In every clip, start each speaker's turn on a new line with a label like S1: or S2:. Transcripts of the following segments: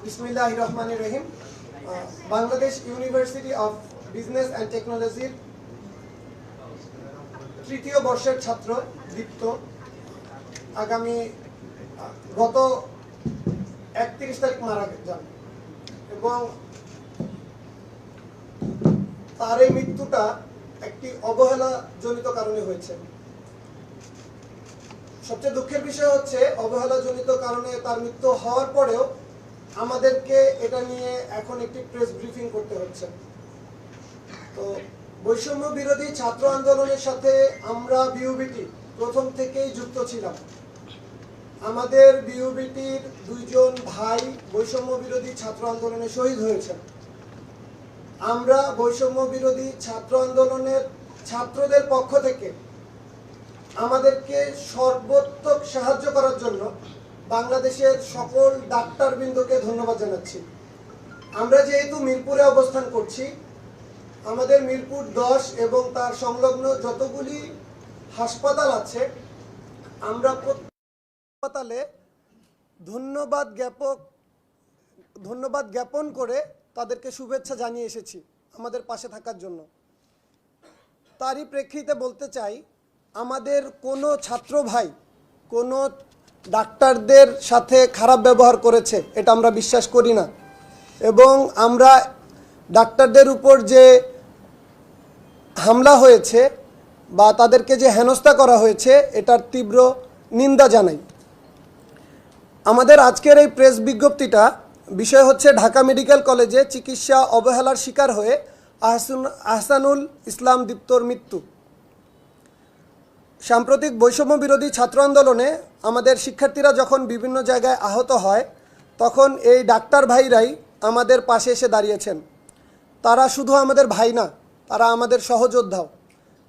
S1: বিসমিল্লাহির রহমানির রহিম। Bangladesh university of business and টেকনোলজির তৃতীয় বর্ষের ছাত্র দীপ্ত আগামী গত 31 তারিখ মারা যান এবং তার এই মৃত্যুটা একটি অবহেলাজনিত কারণে হয়েছে। সবচেয়ে দুঃখের বিষয় হচ্ছে অবহেলাজনিত কারণে তার মৃত্যু হওয়ার পরেও আমাদেরকে এটা নিয়ে এখন একটি প্রেস ব্রিফিং করতে হচ্ছে। তো বৈষম্য বিরোধী ছাত্র আন্দোলনের সাথে আমরা বিউবিটি প্রথম থেকেই যুক্ত ছিলাম। আমাদের বিউবিটির দুইজন ভাই বৈষম্য বিরোধী ছাত্র আন্দোলনে শহীদ হয়েছেন। আমরা বৈষম্য বিরোধী ছাত্র আন্দোলনের ছাত্রদের পক্ষ থেকে আমাদেরকে সর্বোত্তম সাহায্য করার জন্য বাংলাদেশের সকল ডাক্তারবৃন্দকে ধন্যবাদ জানাচ্ছি। আমরা যেহেতু মিরপুরে অবস্থান করছি, আমাদের মিরপুর 10 এবং তার সংলগ্ন যতগুলি হাসপাতাল আছে, আমরা হাসপাতালে ধন্যবাদ জ্ঞাপন করে তাদেরকে শুভেচ্ছা জানিয়ে এসেছি আমাদের পাশে থাকার জন্য। তারই প্রেক্ষিতে বলতে চাই, আমাদের কোনো ছাত্র ভাই কোনো ডাক্তারদের সাথে খারাপ ব্যবহার করেছে এটা আমরা বিশ্বাস করি না, এবং আমরা ডাক্তারদের উপর যে হামলা হয়েছে বা তাদেরকে যে হেনস্থা করা হয়েছে এটার তীব্র নিন্দা জানাই। আমাদের আজকের এই প্রেস বিজ্ঞপ্তিটা বিষয় হচ্ছে ঢাকা মেডিকেল কলেজে চিকিৎসা অবহেলার শিকার হয়ে আহসানুল ইসলাম দীপ্তর মৃত্যু। সাম্প্রতিক বৈষম্য বিরোধী ছাত্র আন্দোলনে আমাদের শিক্ষার্থীরা যখন বিভিন্ন জায়গায় আহত হয়, তখন এই ডাক্তার ভাইরাই আমাদের পাশে এসে দাঁড়িয়েছেন। তারা শুধু আমাদের ভাই না, তারা আমাদের সহযোদ্ধাও।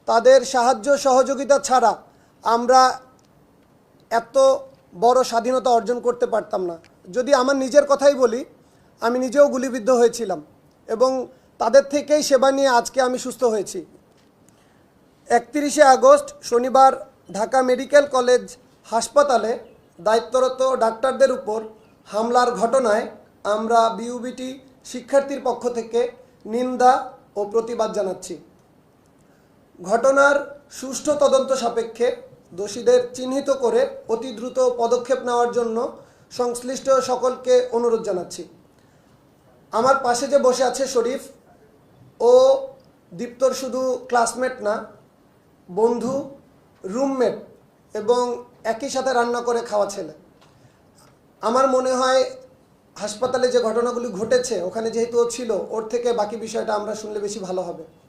S1: তাদের সাহায্য সহযোগিতা ছাড়া আমরা এত বড় স্বাধীনতা অর্জন করতে পারতাম না। যদি আমার নিজের কথাই বলি, আমি নিজেও গুলিবিদ্ধ হয়েছিলাম এবং তাদের থেকেই সেবা নিয়ে আজকে আমি সুস্থ হয়েছি। 31শে আগস্ট শনিবার ঢাকা মেডিকেল কলেজ হাসপাতালে দায়িত্বরত ডাক্তারদের উপর হামলার ঘটনায় আমরা বিউবিটি শিক্ষার্থীর পক্ষ থেকে নিন্দা ও প্রতিবাদ জানাচ্ছি। ঘটনার সুষ্ঠু তদন্ত সাপেক্ষে দোষীদের চিহ্নিত করে অতি দ্রুত পদক্ষেপ নেওয়ার জন্য সংশ্লিষ্ট সকলকে অনুরোধ জানাচ্ছি। আমার পাশে যে বসে আছে শরীফ, ও দীপ্তর শুধু ক্লাসমেট না, বন্ধু, রুমমেট এবং একই সাথে রান্না করে খাওয়া ছেলে। আমার মনে হয় হাসপাতালে যে ঘটনাগুলি ঘটেছে ওখানে যেহেতু ও ছিল, ওর থেকে বাকি বিষয়টা আমরা শুনলে বেশি ভালো হবে।